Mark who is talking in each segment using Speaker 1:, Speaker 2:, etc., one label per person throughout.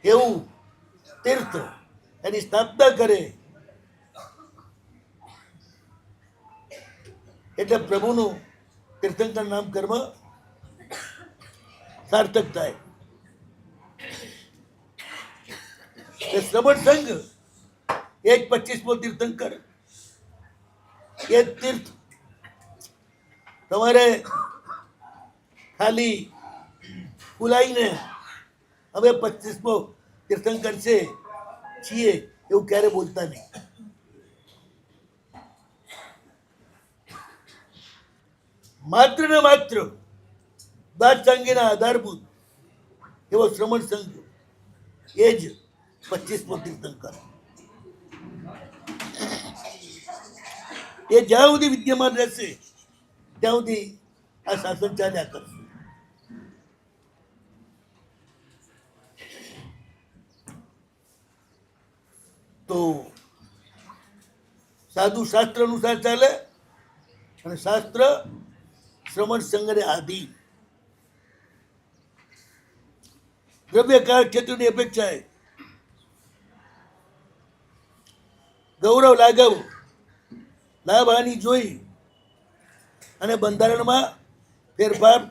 Speaker 1: એવું તીર્થ એની સ્થાપના કરે એટલે પ્રભુનું તીર્થંકર નામ કર્મ સાર્થક થાય. શ્રવણ સંઘ એ જ 25મો તીર્થંકર. એ તીર્થ તમારે ખાલી ભૂલાઈને હવે 25મો તીર્થંકર છીએ એવું ક્યારે બોલતા નહીં. માત્ર ને માત્ર દાંતસાંગીના આધારભૂત એવો શ્રમણ સંઘ એ જ 25મો તીર્થંકર. એ જ્યાં સુધી વિદ્યમાન રહેશે ત્યાં સુધી આ શાસન ચાલ્યા કરશે. તો સાધુ શાસ્ત્ર અનુસાર ચાલે અને શાસ્ત્ર શ્રમણ સંઘને આધીન. દ્રવ્યકાર ક્ષેત્રની અપેક્ષાએ ગૌરવ લાઘવ લાભ હાનિ જોઈ અને બંધારણમાં ફેરફાર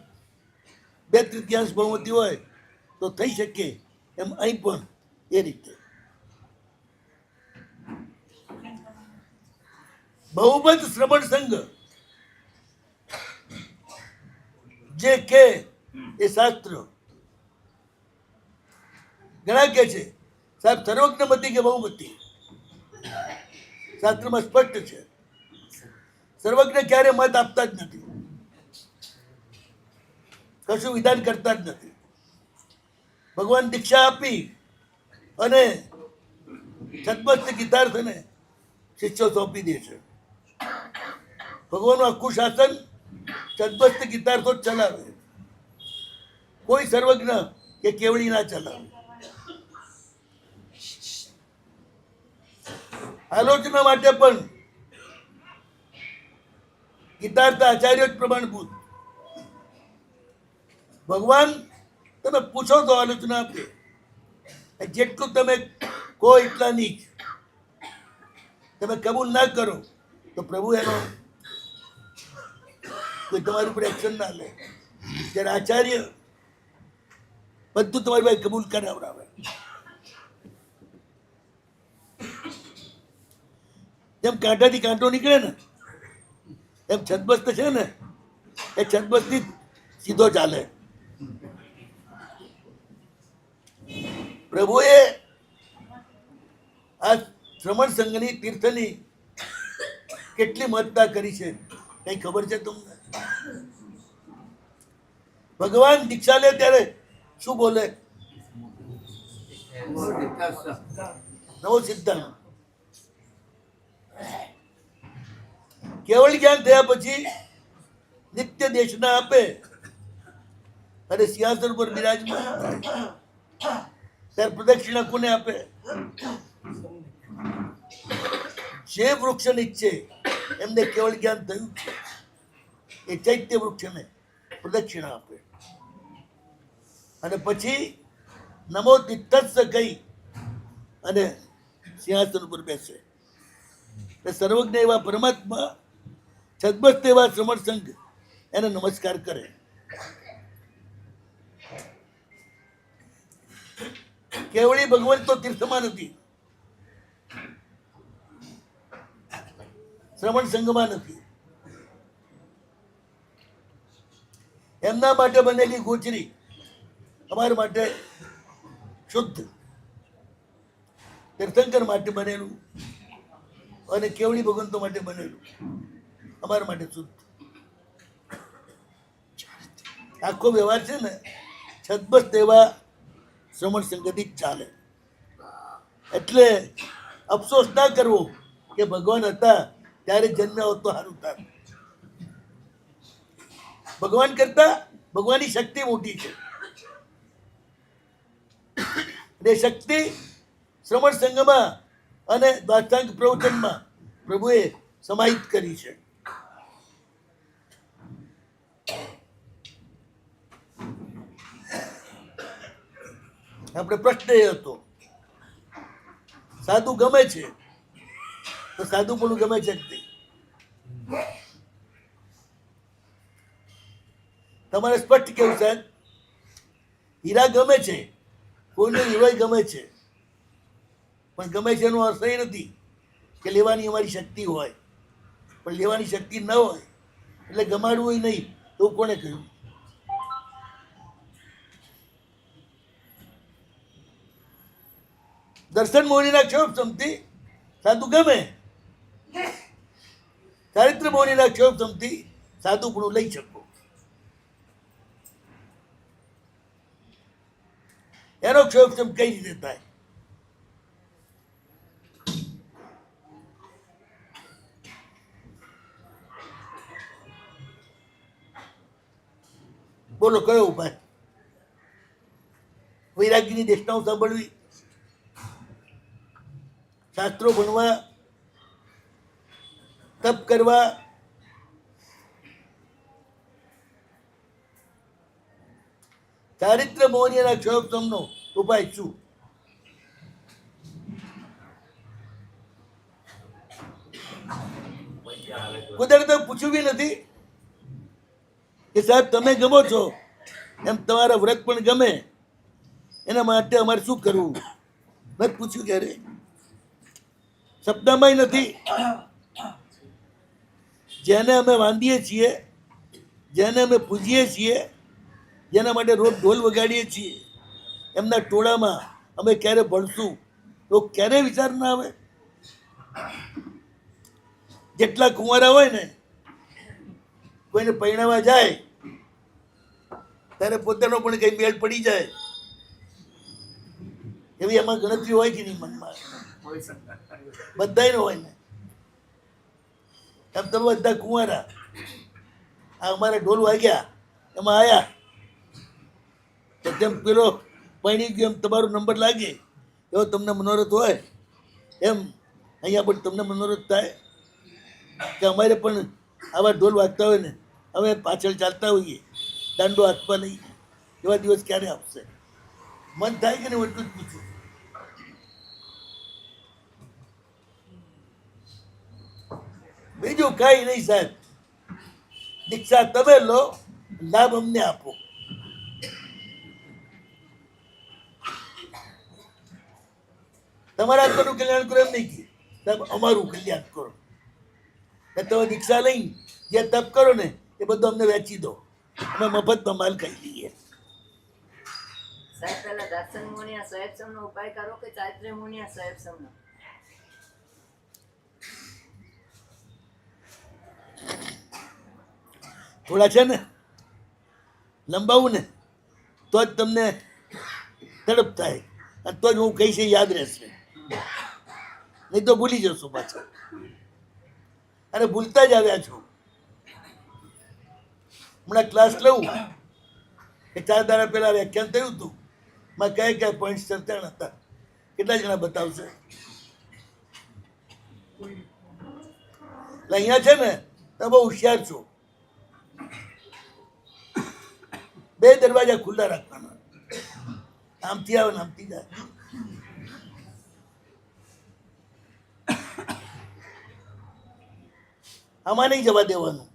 Speaker 1: 2/3 બહુમતી હોય તો થઈ શકે એમ અહીં પણ એ રીતે બહુમત શ્રમણ સંઘ જે કે એ શાસ્ત્ર ઘણા કે છે સાહેબ સર્વજ્ઞમતી કે બહુમતી. શાસ્ત્રમાં સ્પષ્ટ છે સર્વજ્ઞ ક્યારે મત આપતા જ નથી, કશું વિધાન કરતા જ નથી. ભગવાન દીક્ષા આપી અને છદ્મસ્ત ગીતાર્થને શિષ્યો સોંપી દે છે. ભગવાનનું આખું શાસન છદ્મસ્ત ગીતાર્થો જ ચલાવે, કોઈ સર્વજ્ઞ કે કેવડી ના ચલાવે. આલોચના માટે પણ ગીતાર્થ આચાર્ય જ પ્રમાણભૂત. ભગવાન તમે પૂછો તો આલોચના આપે, જેટલું તમે કહો એટલા નીચ. તમે કબૂલ ના કરો તો પ્રભુ એનો કોઈ તમારી ઉપર એક્શન ના લે. જ્યારે આચાર્ય બધું તમારી પાસે કબૂલ કરાવડાવે. જેમ કાંટાથી કાંટો નીકળે ને એમ છદ્મસ્ત છે ને એ છદ્મસ્તી સીધો ચાલે. પ્રભુએ આ શ્રમણ સંઘની તીર્થની કેટલી મહત્તા કરી છે કઈ ખબર છે તમને? ભગવાન દીક્ષા લે ત્યારે શું બોલે? નવો સિદ્ધાંત. કેવળ જ્ઞાન થયા પછી નિત્ય દેશના આપે અને સિંહાસન પર બિરાજમાન ત્યારે પ્રદક્ષિણા કોને આપે? જે વૃક્ષ નીચે એમને કેવળ જ્ઞાન થયું છે એ ચૈત્ય વૃક્ષને પ્રદક્ષિણા આપે અને પછી નમો તિષ્ઠસ્સ કહી અને સિંહાસન ઉપર બેસે. સર્વજ્ઞ એવા પરમાત્મા છદ્મસ્ત એવા શ્રમણ સંઘ એને નમસ્કાર કરે. કેવળી ભગવાન તો તીર્થમાં નથી, શ્રમણ સંઘમાં નથી. એમના માટે બનેલી ગોચરી અમારા માટે શુદ્ધ, તીર્થંકર માટે બનેલું અને કેવળી ભગવંતો માટે બનેલું અમારા માટે શુદ્ધ. આખો વ્યવહાર છે ને છદ્મસ્ત એવા શ્રમણ સંગતિ જ ચાલે. એટલે અફસોસ ના કરવો કે ભગવાન હતા ત્યારે જન્મ્યા હોત તો સારું થાય. ભગવાન કરતા ભગવાનની શક્તિ મોટી છે અને શક્તિ શ્રમણ સંઘમાં અને દ્વાદશાંગ પ્રવચનમાં પ્રભુએ સમાહિત કરી છે. આપણે પ્રશ્ન એ હતો, સાધુ ગમે છે તો સાધુ પણ ગમે છે જ નહીં. તમારે સ્પષ્ટ કેવું સાહેબ, હીરા ગમે છે, કોઈને હીરો ગમે છે, પણ ગમે છે એનો અર્થ એ નથી કે લેવાની અમારી શક્તિ હોય, પણ લેવાની શક્તિ ન હોય એટલે ગમાડવું નહીં, એવું કોને કહ્યું? દર્શન મોહનીના ક્ષોભ સાધુ ગમે, ચારિત્ર મોહનીના ક્ષોભ સાધુ પણ લઈ શકો. એનો ક્ષોભ કઈ રીતે થાય? બોલો કયો ઉપાય? વૈરાગીની દેશનાઓ સાંભળવી, શાસ્ત્રો ભણવા, તપ કરવા, ચારિત્ર મોહનીના ક્ષોભનો ઉપાય શું? કુદરતે પૂછ્યું બી નથી કે સાહેબ તમે ગમો છો એમ તમારા વ્રત પણ ગમે, એના માટે અમારે શું કરવું? નથી પૂછ્યું ક્યારે? સપનામાં નથી. જેને અમે વાંધીએ છીએ, જેને અમે પૂજીએ છીએ, જેના માટે રોજ ઢોલ વગાડીએ છીએ, એમના ટોળામાં અમે ક્યારે ભણશું તો ક્યારે વિચાર ના આવે? જેટલા કુંવારા હોય ને, કોઈને પૈણાવા જાય ત્યારે પોતાનો પણ કઈ મેળ પડી જાય એવી એમાં ગણતરી હોય કે નહીં મનમાં? બધાય હોય ને. એમ તમે બધા કુંવારા આ અમારા ઢોલ વાગ્યા એમાં આયા તો જેમ પેલો પૈણી ગયો એમ તમારો નંબર લાગે એવો તમને મનોરથ હોય, એમ અહીંયા પણ તમને મનોરથ થાય કે અમારે પણ આવા ઢોલ વાગતા હોય ને અમે પાછળ ચાલતા હોઈએ, દાંડો હાથમાં લઈ, એવા દિવસ ક્યારે આવશે? મન થાય કે નહીં? એટલું જ પૂછું. બીજું કઈ નહીં સાહેબ, દીક્ષા તમે લો, લાભ અમને આપો. તમારા આત્માનું કલ્યાણ કરો એમ નહીં કે સાહેબ અમારું કલ્યાણ કરો. તમે દીક્ષા લઈ જે તપ કરો ને એ બધું અમને વેચી દો, અમે મફતમાં માલ ખાઈ લઈએ.
Speaker 2: સાહેબ પહેલા દર્શન મુનિયા સાહેબ સમનો ઉપાય કરો કે ચારિત્ર મુનિયા સાહેબ સમનો?
Speaker 1: થોડા છે ને લંબાવું ને તો જ તમને તડપ થાય, અને તો જ હું કહીશ યાદ રહેશે, નહીં તો ભૂલી જશો પાછા. અને ભૂલતા જ આવ્યા છો. હમણાં ક્લાસ લઉં કે 4 દાડા પહેલા વ્યાખ્યાન થયું હતું, માં કયા કયા પોઈન્ટ ચર્ચા હતા, કેટલા જણા બતાવશે? એટલે અહીંયા છે ને તમે બહુ હોશિયાર છો. 2 દરવાજા ખુલ્લા રાખવાના, આમથી આવે ને આમથી જાય. આમાં નહીં જવા દેવાનું,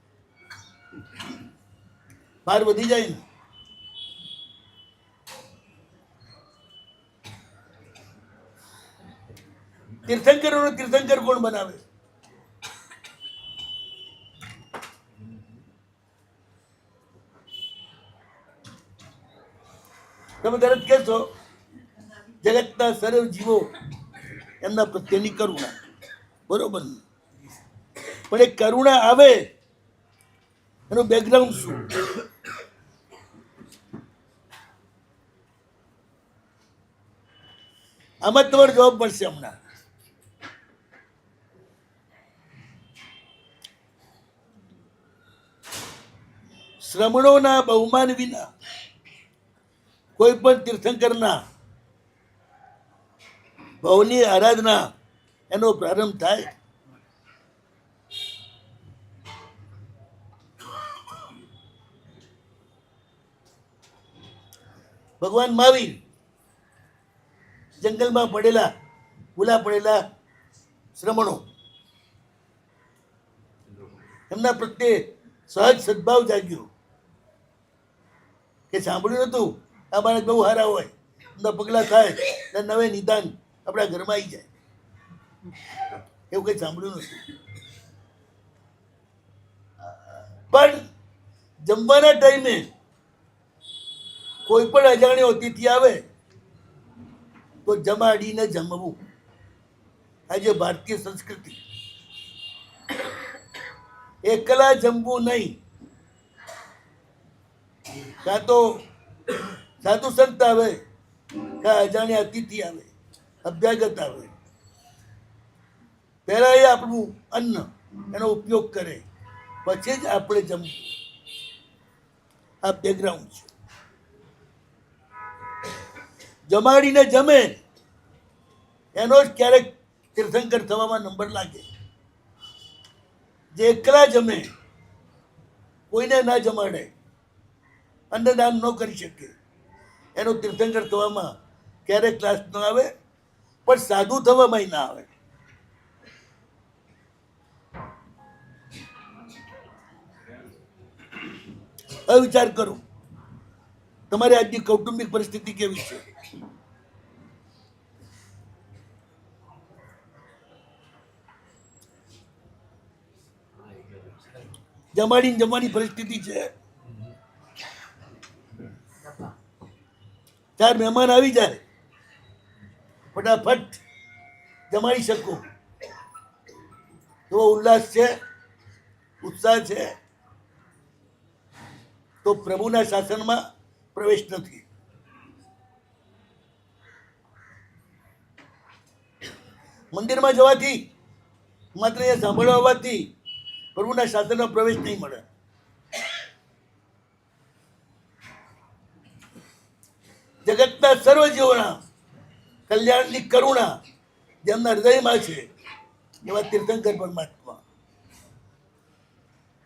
Speaker 1: બહાર વધી જાય ને. તીર્થંકરોનો તીર્થંકર કોણ બનાવે? તમે તરત કહેશો જગતના સર્વ જીવો એમના પ્રત્યેની કરુણા, બરોબર? પણ એ કરુણા આવે એનું બેકગ્રાઉન્ડ શું? આમાં તમારો જવાબ મળશે હમણાં. શ્રમણોના બહુમાન વિના કોઈ પણ તીર્થંકરના ભવની આરાધના એનો પ્રારંભ થાય. ભગવાન મહાવીર જંગલમાં પડેલા ભૂલા પડેલા શ્રમણો, એમના પ્રત્યે સહજ સદભાવ જાગ્યો કે સાંભળ્યું નતું આ બાળક બહુ સારા હોય, એમના પગલા થાય એટલે નવે નિદાન આપણા ઘરમાં આવી જાય, એવું કઈ સાંભળ્યું નથી. પણ જમવાના ટાઈમે કોઈ પણ અજાણ્યો અતિથિ આવે તો જમાડીને જમવું, આજે ભારતીય સંસ્કૃતિ. એકલા જમવું નહીં, કાં તો સાધુ સંત આવે, કાં અજાણ્યા અતિથિ આવે, અભ્યાગત આવે, પહેલા એ આપણું અન્ન એનો ઉપયોગ કરે, પછી જ આપણે જમવું. આ બેકગ્રાઉન્ડ છે. જમાડીને જમે એનો જ ક્યારેક તીર્થંકર થવામાં નંબર લાગે. જે એકલા જમે, કોઈને ના જમાડે, અન્નદાન ન કરી શકે, એનો તીર્થંકર થવામાં ક્યારેક ક્લાસ ન આવે, પણ સાધુ થવામાં ના આવે. હવે વિચાર કરો, તમારી આજની કૌટુંબિક પરિસ્થિતિ કેવી છે? જમવાની પરિસ્થિતિ છે. 4 મહેમાન આવી જાય, ફટાફટ જમાડી શકો એવો ઉલ્લાસ છે, ઉત્સાહ છે, તો પ્રભુના શાસનમાં પ્રવેશ નથી. મંદિરમાં જવાથી, માત્ર એ સાંભળવા આવવાથી પ્રભુના શાસનમાં પ્રવેશ નહીં મળે. જગતના સર્વ જીવોના કલ્યાણની કરુણા જેમના હૃદયમાં છે એવા તીર્થંકર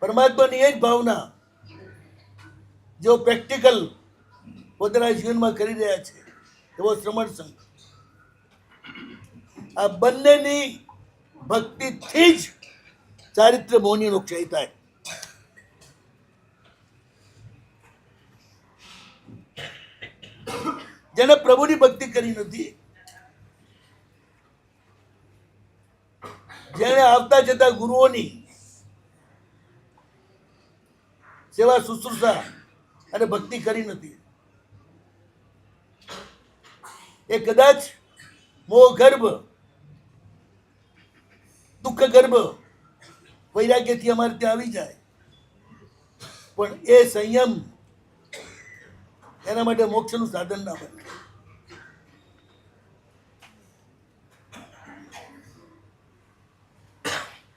Speaker 1: પરમાત્માની એ જ ભાવના જેઓ પ્રેક્ટિકલ પોતાના જીવનમાં કરી રહ્યા છે એવો શ્રમણ સંઘ. આ બંનેની ભક્તિથી જ ચારિત્ર મોહનીનો ક્ષય થાય. જેને પ્રભુની ભક્તિ કરી નથી, જેને આવતા જતા ગુરુઓની સેવા શુશ્રૂષા અને ભક્તિ કરી નથી, એ કદાચ મોહ ગર્ભ, દુઃખ ગર્ભ વૈરાગ્યથી અમારે ત્યાં આવી જાય, પણ એ સંયમ એના માટે મોક્ષનું સાધન ના બને.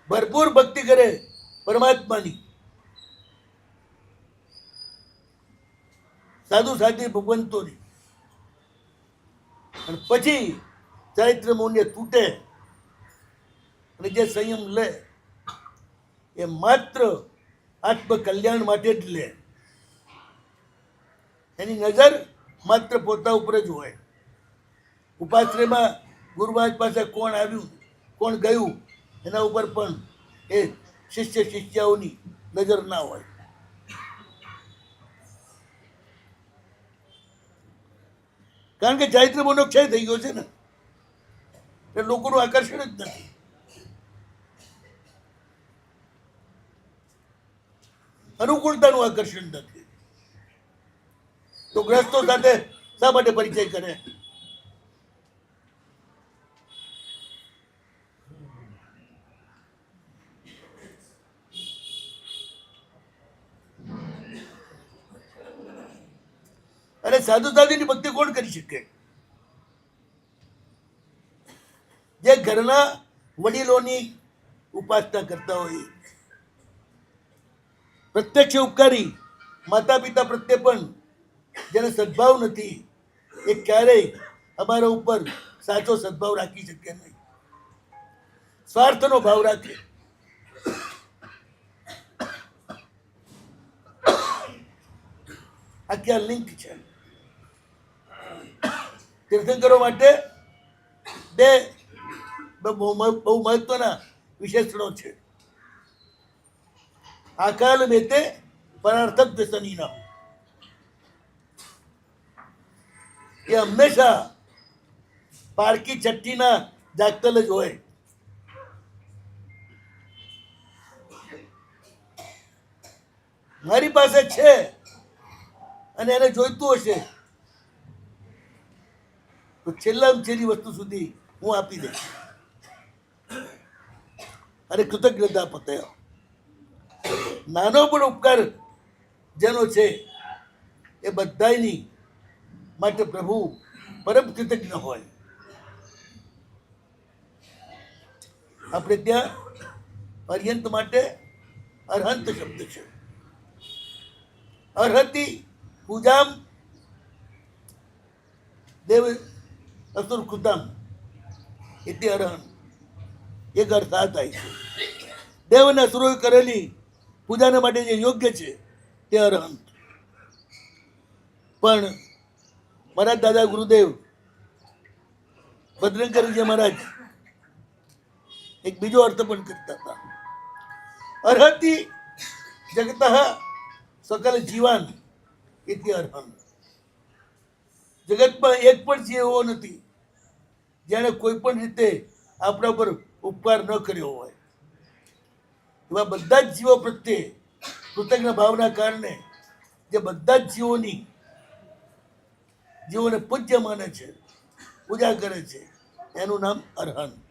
Speaker 1: ભરપૂર ભક્તિ કરે પરમાત્માની, સાધુ સાધી ભગવંતોની, અને પછી ચારિત્ર મૌન્ય તૂટે અને જે સંયમ લે એ માત્ર આત્મકલ્યાણ માટે જ લે. એની નજર માત્ર પોતા ઉપર જ હોય. ઉપાશ્રયમાં ગુરુ મહારાજ પાસે કોણ આવ્યું કોણ ગયું એના ઉપર પણ એ શિષ્ય શિષ્યાઓની નજર ના હોય. કારણ કે ચારિત્ર મોહનો ક્ષય થઈ ગયો છે ને, એટલે લોકોનું આકર્ષણ જ નથી. અનુકૂળતાનું આકર્ષણ નથી. તો ગ્રસ્તો સાથે શા માટે પરિચય કરે? અને સાધુ સાધુની ભક્તિ કોણ કરી શકે? જે ઘરના વડીલોની ઉપાસના કરતા હોય, પ્રત્યક્ષ ઉપકારી માતા પિતા પ્રત્યે પણ જેને સદભાવ નથી, એ ક્યારેય અમારા ઉપર સાચો સદભાવ રાખી શકે નહીં. સ્વાર્થનો ભાવ રાખે. આ ક્યાં લિંક છે? તીર્થંકરો માટે બે બહુ મહત્વના વિશેષણો છે. આકાલ મેતે પરાર્થક વ્યસનીના, એ હંમેશા પારકી ચટ્ટીના જાગતલ જ હોય. મારી પાસે છે અને એને જોઈતું હશે તો છેલ્લામાં છેલ્લી વસ્તુ સુધી હું આપી દઈશ અને કૃતજ્ઞતા પતાયો. નાનો પણ ઉપકાર જેનો છે એ બધાની માટે પ્રભુ પરમ કૃતજ્ઞ હોય. આપણે ત્યાં અર્યંત માટે અરહંત શબ્દ છે. અર્હતિ પૂજામ દેવ અસુર કૃતામ એટલે અરહંત, એક અર્થ આ થાય છે. દેવના અસુરોએ કરેલી પૂજાના માટે જે યોગ્ય છે તે અરહંત. પણ મારા દાદા ગુરુદેવ ભદ્રંકરજી મહારાજ એક બીજો અર્થ પણ કરતા હતા. અર્હતિ જગત સકલ જીવાન એટલે અરહંત. જગતમાં એક પણ જીવ એવો નથી જેણે કોઈ પણ રીતે આપણા પર ઉપકાર ન કર્યો હોય. એવા બધા જ જીવો પ્રત્યે કૃતજ્ઞ ભાવના કારણે જે બધા જ જીવોને પૂજ્ય માને છે, પૂજા કરે છે, એનું નામ અરહંત.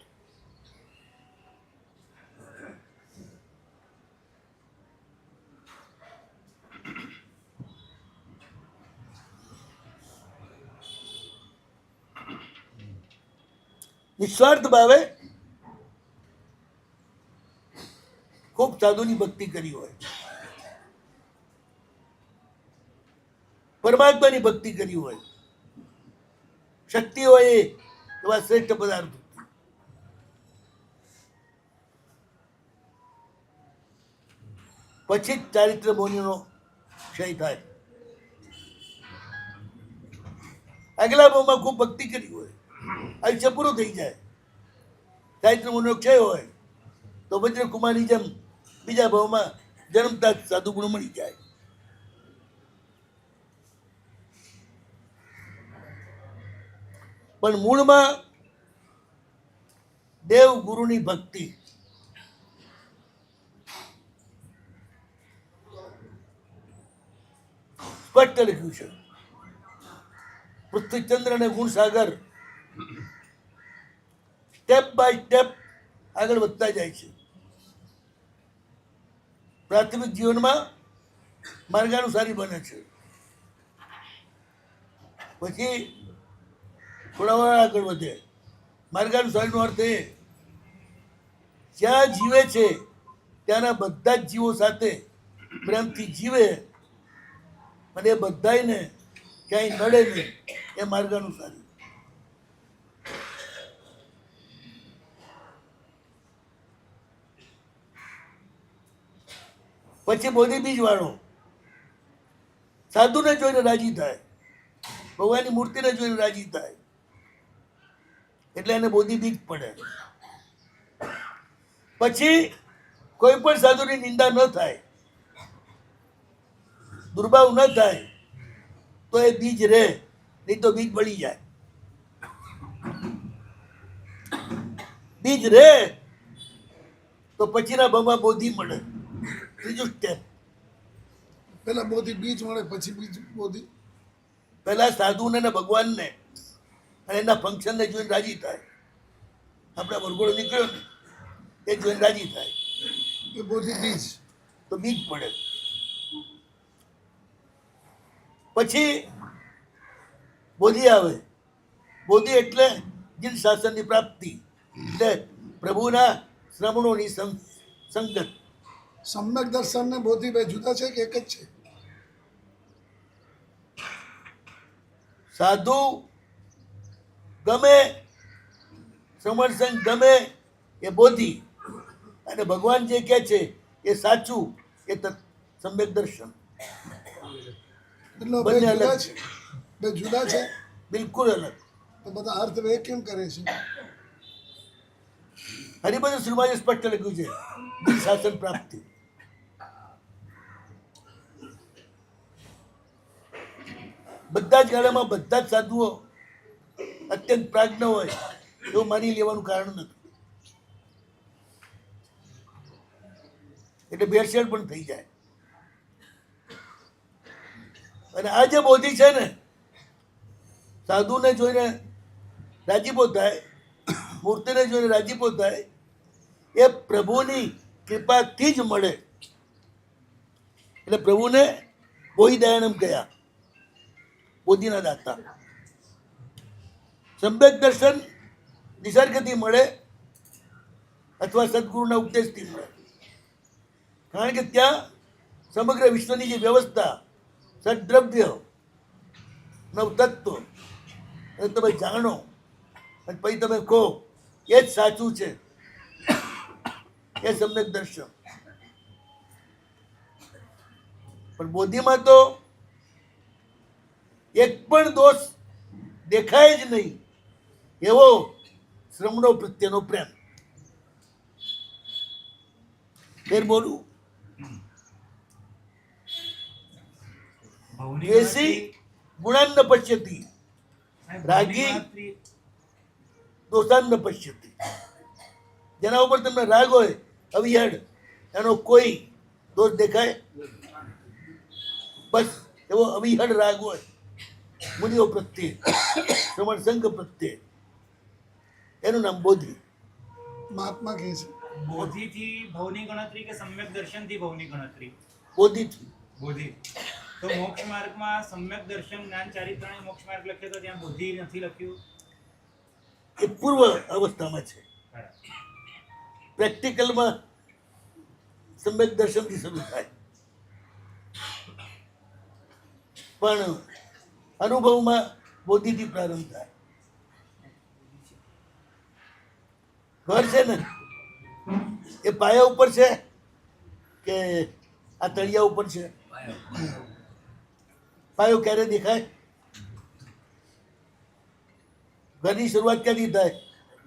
Speaker 1: નિસ્વાર્થ ભાવે ખૂબ સાધુની ભક્તિ કરી હોય, પરમાત્માની ભક્તિ કરી હોય, શક્તિ હોય એવા શ્રેષ્ઠ પદાર્થો, પછી જ ચારિત્ર મૌન્યનો ક્ષય થાય. આગલા ભાવમાં ખૂબ ભક્તિ કરી હોય, આયુષ્ય પૂરું થઈ જાય, ચારિત્ર મૌન્યનો ક્ષય હોય તો વજ્રકુમારની જેમ બીજા ભાવમાં જન્મતા જ સાધુ ગુણ મળી જાય. પણ મૂળમાં દેવ ગુરુની ભક્તિ સ્પષ્ટ લખ્યું છે. પૃથ્વીચંદ્ર અને ગુણસાગર સ્ટેપ બાય સ્ટેપ આગળ વધતા જાય છે. પ્રાથમિક જીવનમાં માર્ગાનુસારી બને છે, પછી થોડા વાર આગળ વધે. માર્ગાનુસારીનો અર્થ એ જ્યાં જીવે છે ત્યાંના બધા જ જીવો સાથે પ્રેમથી જીવે અને એ બધાને ક્યાંય નડે નહીં, એ માર્ગાનુસારી. પછી બોધી બીજ વાળો સાધુને જોઈને રાજી થાય, ભગવાનની મૂર્તિને જોઈને રાજી થાય, એટલે એને બોધી બીજ પડે. પછી કોઈ પણ સાધુની નિંદા ન થાય, દુર્ભાવ ન થાય તો એ બીજ રહે, નહીં તો બીજ બળી જાય. બીજ રહે તો પછીના ભાવમાં બોધી મળે. ત્રીજું સ્ટેપ.
Speaker 3: પેલા બોધી બીજ મળે, પછી બીજ બોધી.
Speaker 1: પહેલા સાધુને ને ભગવાનને અને એના ફંક્શનને જોઈને રાજી થાય. આપણા વરઘોડો નીકળ્યો ને એ જોઈને રાજી થાય
Speaker 3: એ બોધી બીજ.
Speaker 1: તો બીજ પડે. પછી બોધી આવે. બોધી એટલે જીન શાસનની પ્રાપ્તિ, એટલે પ્રભુના શ્રમણોની સંગત.
Speaker 3: સમ્યક દર્શન ને બોધી બે જુદા છે કે એક જ છે?
Speaker 1: સાધુ ગમે, શ્રમણ સંઘ ગમે એ બોધી, અને ભગવાન જે કહે છે એ સાચું એ સમ્યક દર્શન.
Speaker 3: એટલે બે
Speaker 1: બંને
Speaker 3: જુદા
Speaker 1: અલગ
Speaker 3: છે, બે જુદા છે.
Speaker 1: બિલકુલ અલગ.
Speaker 3: તો બધા અર્થ બે કેમ કરે છે?
Speaker 1: હરિભદ્ર શ્રીમાએ સ્પષ્ટ લખ્યું છે દિલ શાસન પ્રાપ્તિ. બધા જ ગાળામાં બધા જ સાધુઓ અત્યંત પ્રાજ્ઞ હોય એવું માની લેવાનું કારણ નથી. એટલે ભેળસેળ પણ થઈ જાય. અને આ જે બોધિ છે ને, સાધુને જોઈને રાજીપો થાય, મૂર્તિને જોઈને રાજીપો થાય, એ પ્રભુની કૃપાથી જ મળે. એટલે પ્રભુને બોધિદયાનમ કહ્યા, બોધિના દાતા. સમ્યક દર્શન નિસર્ગથી મળે અથવા સદગુરુના ઉપદેશથી મળે. કારણ કે ત્યાં સમગ્ર વિશ્વની જે વ્યવસ્થા, સદ્દ્રવ્ય, નવતત્વ એ તમે જાણો અને પછી તમે કહો એ જ સાચું છે, એ સમ્યક દર્શન. પણ બોધિમાં તો એક પણ દોષ દેખાય જ નહીં એવો શ્રમણો પ્રત્યેનો પ્રેમ. ફેર બોલું, દ્વેષી ગુણાન ન પશ્યતિ, રાગી દોષાન ન પશ્યતિ. જેના ઉપર તમને રાગ હોય, અવિહડ, એનો કોઈ દોષ દેખાય? બસ એવો અવિહડ રાગ હોય મુનિઓ પ્રત્યે, શ્રમણ સંઘ પ્રત્યે, એનું નામ બોધિ.
Speaker 3: મહાત્મા કહે છે
Speaker 4: બોધિથી ભવની ગણતરી કે સમ્યક દર્શનથી ભવની ગણતરી?
Speaker 1: બોધિથી.
Speaker 4: બોધિ. તો મોક્ષ માર્ગમાં સમ્યક દર્શન જ્ઞાન ચારિત્રણે મોક્ષ માર્ગ લખ્યો તો ત્યાં બોધિ નથી લખ્યું?
Speaker 1: એ પૂર્વ અવસ્થામાં છે. પ્રેક્ટિકલમાં સમ્યક દર્શનથી શરૂ થાય, પણ અનુભવમાં બોધિથી પ્રારંભ થાય. ઘર છે ને એ પાયા ઉપર છે કે આ તળિયા ઉપર છે? પાયો ક્યારે દેખાય? ઘરની શરૂઆત ક્યાંથી થાય?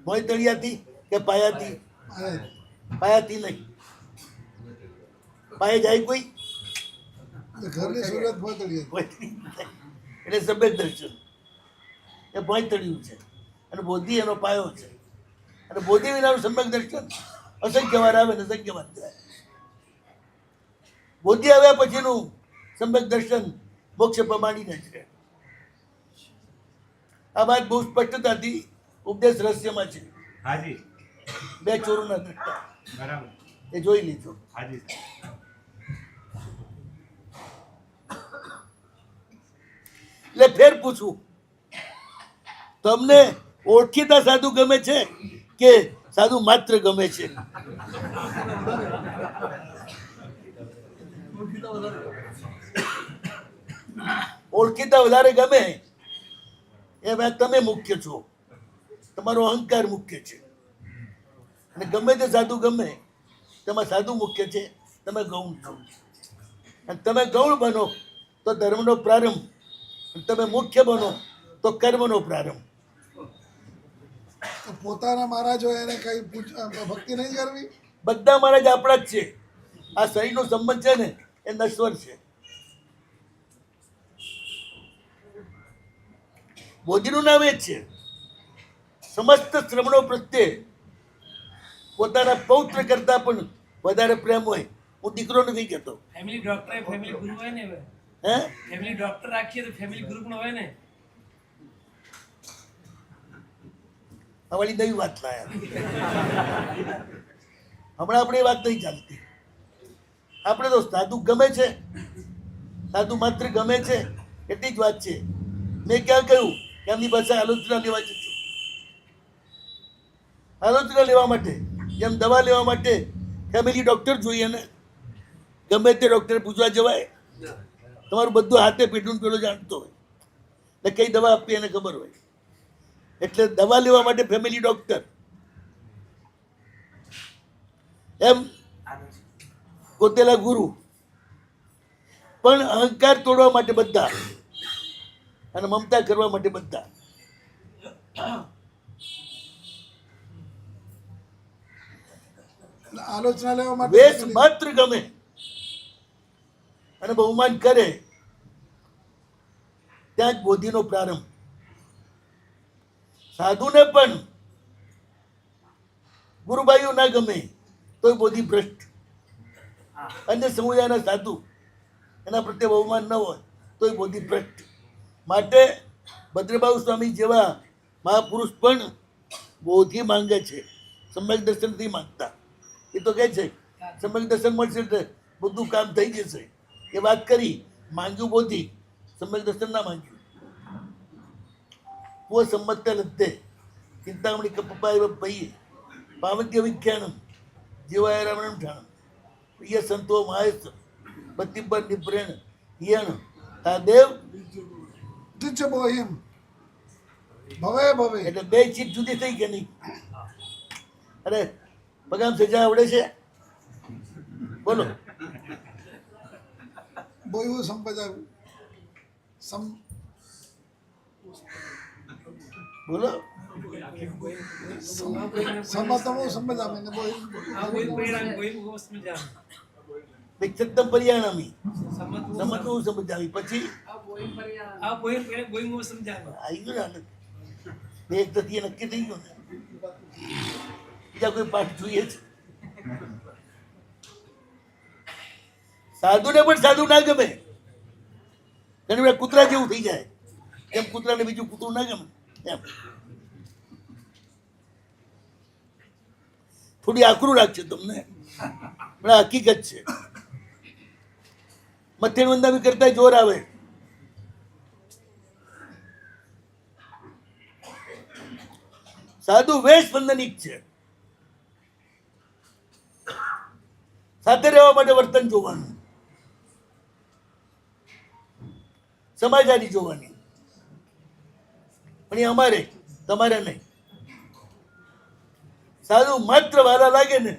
Speaker 1: મોય તળિયાથી કે પાયાથી? પાયાથી નહીં. પાયે જાય કોઈ?
Speaker 3: ઘરની શરૂઆત ભોંયતળિયે.
Speaker 1: એટલે સમ્યક દર્શન એ ભોંયતળિયું છે અને બોધિ એનો પાયો છે. અને બોધિ વિનાનું સમ્યક દર્શન અસંખ્ય વાર આવે ને અસંખ્ય વાર જાય. બોધિ આવ્યા પછીનું સમ્યક દર્શન મોક્ષ પ્રમાણીને છે. આ વાત બહુ સ્પષ્ટતાથી ઉપદેશ રહસ્યમાં છે.
Speaker 4: હાજી.
Speaker 1: બે ચોરોના દ્રષ્ટા
Speaker 4: બરાબર.
Speaker 1: એ જોઈ લીધો.
Speaker 4: હાજી.
Speaker 1: એટલે ફેર પૂછું, તમને ઓળખીતા સાધુ ગમે છે કે સાધુ માત્ર ગમે છે? ઓળખીતા વધારે ગમે એમાં તમે મુખ્ય છો, તમારો અહંકાર મુખ્ય છે. અને ગમે તે સાધુ ગમે તેમાં સાધુ મુખ્ય છે, તમે ગૌણ છો. અને તમે ગૌણ બનો તો ધર્મનો પ્રારંભ, તમે મુખ્ય બનો તો કર્મનો પ્રારંભ.
Speaker 3: તો પોતાના મહારાજ હોય એને કઈ ભક્તિ નહીં કરવી?
Speaker 1: બધા મહારાજ આપણા જ છે. આ શરીરનો સંબંધ છે ને એ નશ્વર છે. બોધિનું નામ એ જ છે. સમસ્ત શ્રમણો પ્રત્યે પોતાના પૌત્ર કરતા પણ વધારે પ્રેમ હોય. હું દીકરો નથી કહેતો.
Speaker 5: ફેમિલી ડોક્ટર ફેમિલી ગુરુ હોય ને,
Speaker 1: હે
Speaker 5: ફેમિલી ડોક્ટર રાખીએ તો ફેમિલી ગુરુ પણ હોય ને.
Speaker 1: આ વાળી નવી વાત લાયા. હમણાં આપણે એ વાત નહીં ચાલતી. આપણે તો સાધુ ગમે છે, સાધુ માત્ર ગમે છે એટલી જ વાત છે. મેં ક્યાં કહ્યું કે એમની પાસે આલોચના લેવા જશું? આલોચના લેવા માટે જેમ દવા લેવા માટે ફેમિલી ડોક્ટર જોઈએ ને, ગમે તે ડોક્ટર પૂછવા જવાય. તમારું બધું હાથે પેટનું પેલો જાણતો હોય એટલે કઈ દવા આપવી એને ખબર હોય. એટલે દવા લેવા માટે ફેમિલી ડોક્ટર. એમ ગોતેલા ગુરુ, પણ અહંકાર તોડવા માટે બધા અને મમતા કરવા માટે બધા.
Speaker 3: આલોચના લેવા માટે
Speaker 1: વેશ માત્ર ગમે અને બહુમાન કરે ત્યાં જ બોધિનો પ્રારંભ. સાધુને પણ ગુરુબાઈઓ ના ગમે તોય બોધિ ભ્રષ્ટ. અન્ય સમુદાયના સાધુ એના પ્રત્યે બહુમાન ન હોય તોય બોધિ ભ્રષ્ટ. માટે ભદ્રબાહુ સ્વામી જેવા મહાપુરુષ પણ બોધિ માંગે છે, સમ્યક દર્શન નથી માંગતા. એ તો કહે છે સમ્યક દર્શન મળશે એટલે બધું કામ થઈ જશે. એ વાત કરી, માંગ્યું બોધિ, સમ્યક દર્શન ના માંગ્યું. વો સંમત લત્તે ચિંતામણી કપપાય પૈયે પાવત્ય વિખ્યાનમ જીવાય રાવણમ ઠાણમ પ્રિય સંતો મહેશ બતિબર નિપ્રેણ યણ તાદેવ.
Speaker 3: તુચ્છ બોહિમ ભવે ભવે.
Speaker 1: એટલે બે ચીજ જુદી થઈ કે નહીં? અરે પગામ સજા આવડે છે? બોલો.
Speaker 3: બોયવું સંપદાવ્યું
Speaker 1: બોલો.
Speaker 3: સમતમો સંપદામે ને બોય
Speaker 5: આ કોઈ પેરા કોઈ હોશ में जान
Speaker 1: વિક્ષતમ પરિયાણામી
Speaker 5: समझ
Speaker 1: સમજવું સમજાવી પછી
Speaker 5: આ કોઈ પેરે કોઈ હોશ સમજાવ
Speaker 1: આવી ગયું ને આનંદ. બે એક તથ્ય નક્કી થઈ ગયું ને. બીજા કોઈ પાઠ જોઈએ છે? સાધુને પણ સાધુ ના ગમે. ઘણી વાર કૂતરા જેવું થઈ જાય. એમ કૂતરાને બીજું કૂતરું ના ગમે એમ. થોડી આકરું રાખશે તમને, પણ આ હકીકત છે. મથેણ વંદામી કરતા જોર આવે. સાધુ વેશ વંદનિક છે. સાથે રહેવા માટે વર્તન જોવાનું, સમાજારી જોવાની. પણ એ અમારે, તમારે નહીં. સાધુ માત્ર વારા લાગે ને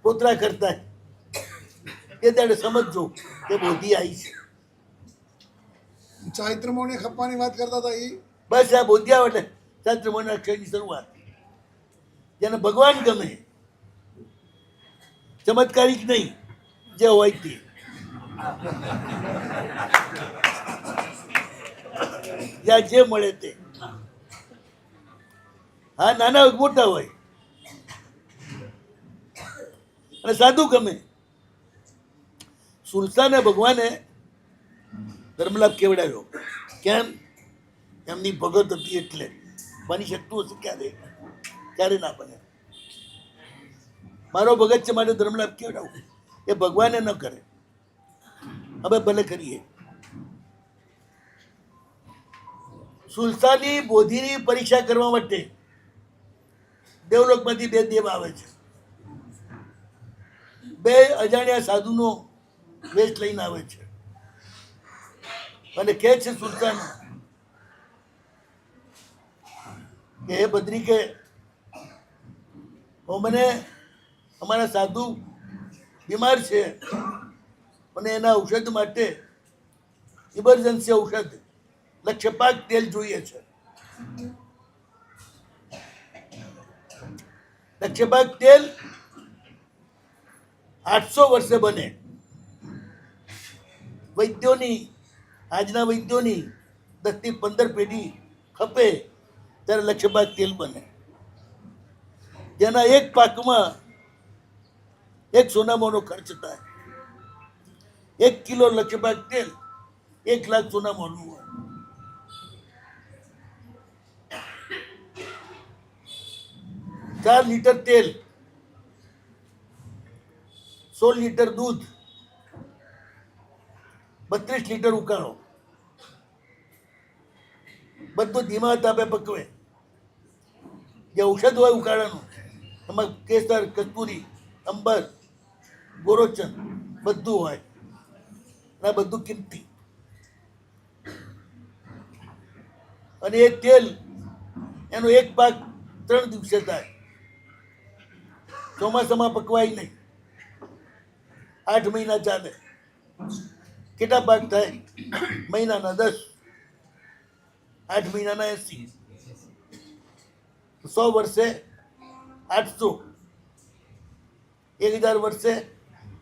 Speaker 1: પોતરા કરતા એ ત્યારે સમજજો કે બોધી આવી છે.
Speaker 3: ચારિત્ર મોને ખપ્પાની વાત કરતા હતા એ
Speaker 1: બસ આ બોધ્યા એટલે ચારિત્ર મોના અક્ષરની શરૂઆત. જેને ભગવાન ગમે, ચમત્કારિક નહીં, જે હોય તે. જ્યાં જે મળે તે. હા, નાના હોય મોટા હોય. અને સાધુ ગમે. સુરસાને ભગવાને ધર્મલાભ કેવડાવ્યો. કેમ? એમની ભગત હતી એટલે. બની શકતું હશે ક્યારે? ક્યારે ના બને. મારો ભગત છે માટે ધર્મલાભ કેવડાવું. એ ભગવાને ન કરે, હવે ભલે કરીએ. સુલતાની બોધિની પરીક્ષા કરવા માટે દેવલોકમાંથી બે દેવ આવે છે. બે અજાણ્યા સાધુનો વેશ લઈને આવે છે અને કહે છે સુલતાન કે હે બદ્રી, કે મને અમારા સાધુ બીમાર છે અને એના ઔષધ માટે ઇમરજન્સી ઔષધ લક્ષ્યપાક તેલ જોઈએ છે. લક્ષ્યપાક તેલ 800 વર્ષે બને. વૈદ્યોની, આજના વૈદ્યોની 10 થી 15 પેઢી ખપે ત્યારે લક્ષ્યપાક તેલ બને. જેના એક પાકમાં 1 સોનામાંનો ખર્ચ થાય. 1 કિલો લક્ષ્યપાક તેલ 1 લાખ સોનામાંનું હોય. ચાર લીટર તેલ, 16 લીટર દૂધ, 32 લીટર ઉકાળો, બધું ધીમા તાપે પકવે. જે ઔષધ હોય ઉકાળાનું, એમાં કેસર, કસ્તુરી, અંબર, ગોરોચન બધું હોય. અને બધું કિંમતી. અને એ તેલ એનો એક પાક 3 દિવસે થાય. ચોમાસામાં પકવાય નહીં, 8 મહિના ચાલે. કેટલા પાક થાય? મહિનાના 10, 8 મહિનાના 80, 100 વર્ષે 800. 1000 વર્ષે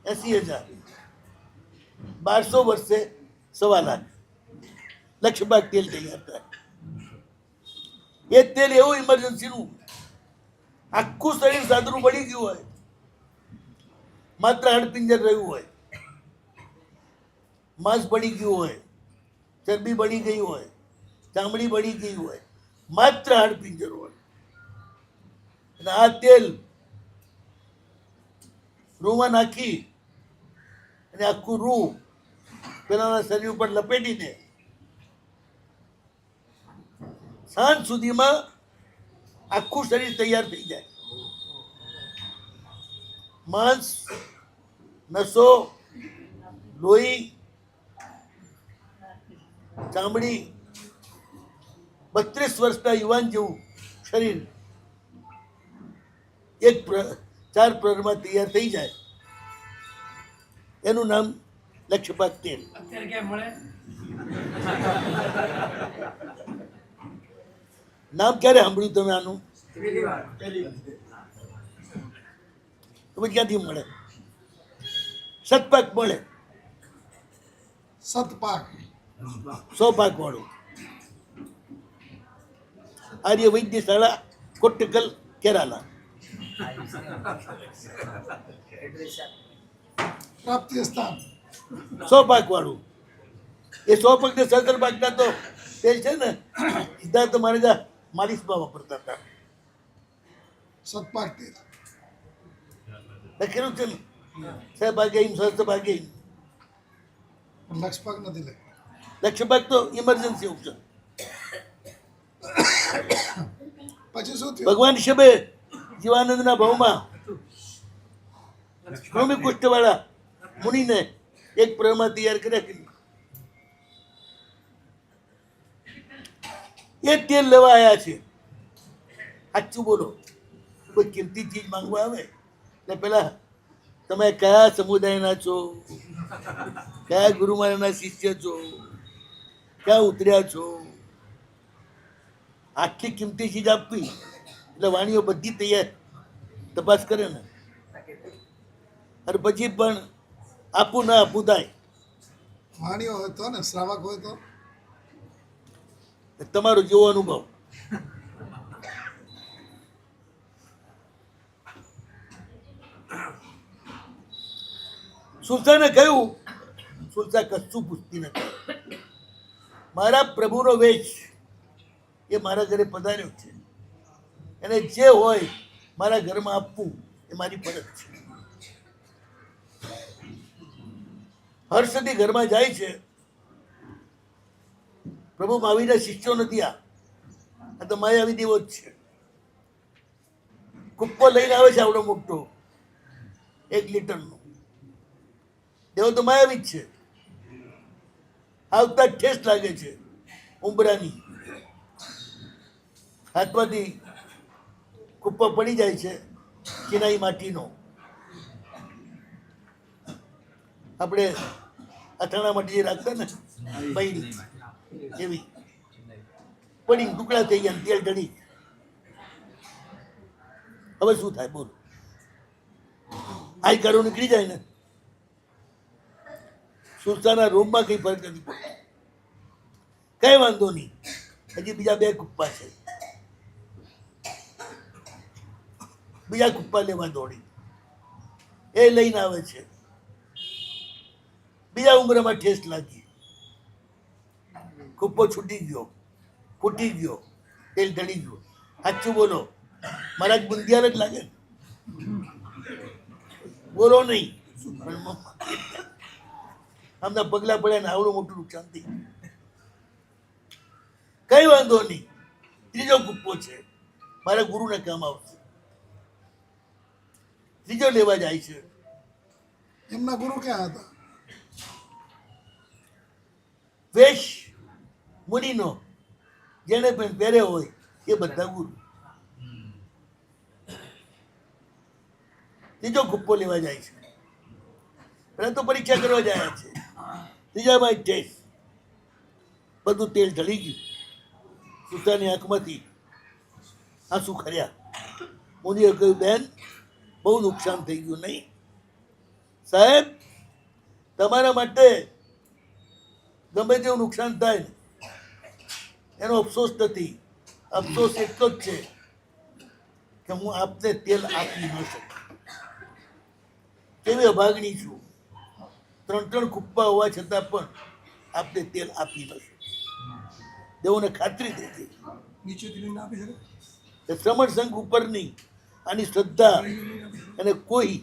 Speaker 1: 80,000, 1200 વર્ષે 1.25 લાખ લક્ષબાગ તેલ તૈયાર થાય. એ તેલ એવું ઇમરજન્સીનું આખું શરીર સાદરું બળી ગયું હોય, માત્ર હાડપિંજર રહ્યું હોય, માંસ બળી ગયું હોય, ચરબી બળી ગઈ હોય, ચામડી બળી ગઈ હોય, માત્ર હાડપિંજર હોય, અને આ તેલ રૂમાં નાખી અને આખું રૂ પેલાના શરીર ઉપર લપેટીને સાંજ સુધીમાં આખું શરીર તૈયાર થઈ જાય. માંસ, નસો, લોહી, ચામડી, 32 વર્ષના યુવાન જેવું શરીર 4 પ્રહરમાં તૈયાર થઈ જાય. એનું નામ લક્ષબાગ તેલ.
Speaker 5: અત્યારે ક્યાં મળે?
Speaker 1: નામ ક્યારે સાંભળ્યું તમે આનું?
Speaker 5: પહેલી વાર.
Speaker 1: તો પછી ક્યાંથી મળે? સતપાક મળે,
Speaker 3: સતપાક
Speaker 1: 100 પાક વાળું. આર્ય વૈદ્યશાળા, કોટ્ટકલ, કેરાલા.
Speaker 3: પ્રાપ્તિ સ્થાન
Speaker 1: 100 પાક વાળું. એ 100 પાક ને 17 પાકના તો તેલ છે ને, સિદ્ધાર્થ મહારાજા માલિશમાં વાપરતા હતા.
Speaker 3: સતપાક તેલ
Speaker 1: લખેલું છે ને, સહભાગે સહભાગે.
Speaker 3: લક્ષપાક નથી લખ્યું.
Speaker 1: લક્ષપાક તો ઇમરજન્સી ઓપ્શન.
Speaker 3: પછી શું થયું?
Speaker 1: ભગવાન શિવે જીવાનંદના ભાવમાં કૃમિ કુષ્ઠવાળા મુનિને એક પ્રહરમાં તૈયાર કર્યા. એ તેલ લેવા આવ્યા છે. સાચું બોલો, કોઈ કિંમતી ચીજ માંગવા આવે એટલે પેલા તમે કયા સમુદાયના છો, કયા ગુરુ મહારાજના શિષ્ય છો, ક્યાં ઉતર્યા છો, આખી કિંમતી ચીજ આપવી એટલે વાણીઓ બધી તૈયાર તપાસ કરે ને. અને પછી પણ આપું ના આપું થાય.
Speaker 3: વાણીઓ હોય તો ને, શ્રાવક હોય તો
Speaker 1: તમારો જેવો અનુભવ. સુલતાને કહ્યું, સુલતા કશું પૂછતી નથી. મારા પ્રભુનો વેશ એ મારા ઘરે પધાર્યો છે, એને જે હોય મારા ઘરમાં આપવું એ મારી ફરજ છે. હર્ષથી ઘરમાં જાય છે. પ્રભુ મહાવીરના શિષ્યો નથી. આ તો માયાવી દેવો જ છે. કુપ્પો લઈને આવે છે આવડો મોટો 1 લીટરનો. દેવો તો માયાવી જ છે. આવતા ઠેસ લાગે છે ઉંબરાની. હાથમાંથી કુપ્પો પડી જાય છે, ચિનાઈ માટીનો. આપણે અથાણા માટે જે રાખતા ને બૈરી એવી પડી, ટુકડા થઈ ગયા, તેલ ઢળી. હવે શું થાય બોલો? આઈ કાઢો નીકળી જાય ને. સુરસાના રોગમાં કઈ ફરક નથી પડતો. કઈ વાંધો નહીં, હજી બીજા 2 કુપ્પા છે. બીજા કુપ્પા લેવા દોડી, એ લઈને આવે છે. બીજા ઉંમરમાં ઠેસ લાગી, કુપ્પો છૂટી ગયો, ફૂટી ગયો, તેલ ઢળી ગયું. સાચું બોલો, મારા બુંદિયાર જ લાગે. બોલો નહીં, આમના પગલા પડ્યા ને આવડું મોટું નુકસાન થઈ. કઈ વાંધો નહીં, ત્રીજો કુપ્પો છે, મારા ગુરુને કામ આવશે. ત્રીજો લેવા જાય છે.
Speaker 3: એમના ગુરુ ક્યાં હતા?
Speaker 1: વેશ મુનિનો જેને પણ પહેર્યો હોય એ બધા ગુરુ. ત્રીજો કુપ્પો લેવા જાય છે. પહેલા તો પરીક્ષા કરવા જાય છે. ત્રીજામાં ટેસ્ટ, બધું તેલ ઢળી ગયું. સુતાની આંખમાંથી આંસુ ખર્યા. મોદીએ કહ્યું, બેન બહુ નુકસાન થઈ ગયું નહીં સાહેબ? તમારા માટે ગમે તેવું નુકસાન થાય ને એનો અફસોસ નથી. અફસોસ એટલો જ છે કે હું આપને તેલ આપી ન શકું. કેવી અભાગણી છું, 3 કુપ્પા હોવા છતાં પણ આપને તેલ આપી ન શકું. દેવોને ખાતરી થઈ ગઈ
Speaker 3: નીચેથી લઈને આપી શકે
Speaker 1: કે શ્રમણ સંઘ ઉપરની આની શ્રદ્ધા એને કોઈ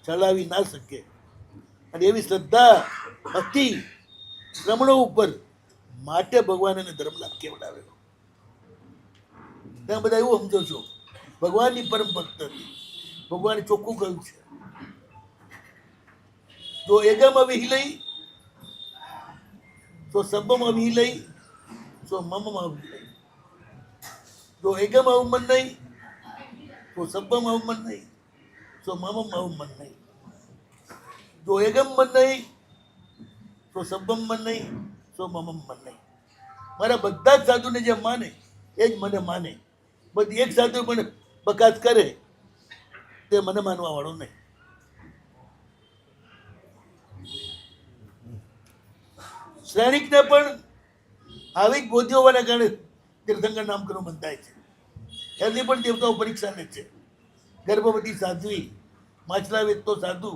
Speaker 1: ચલાવી ના શકે. અને એવી શ્રદ્ધા હતી શ્રમણો ઉપર, માટે ભગવાન એને ધર્મલાભ કેવડાવેલો. તમે બધા એવું સમજો છો ભગવાનની પરમ ભક્ત હતી. ભગવાને ચોખ્ખું કહ્યું છે, જો એગમ વિહિલઈ તો સબમ વિહિલઈ તો મમ વિહિલઈ. જો એગમ અવમન નહીં તો સબમ અવમન નહીં તો મમ અવમન નહીં. જો એગમ મન નહીં તો સબમ મન નહીં તો મમ મન નહીં. મારા બધા જ સાધુને જે માને એ જ મને માને. બધી એક સાધુ મને બકાત કરે તે મને માનવા વાળો નહીં. શ્રેણિકને પણ આવી જ બોધ્યો હોવાના કારણે તીર્થંકર નામકરણ બંધાય છે. એમની પણ દેવતાઓ પરીક્ષા લે છે. ગર્ભવતી સાધ્વી, માછલા વેચતો સાધુ,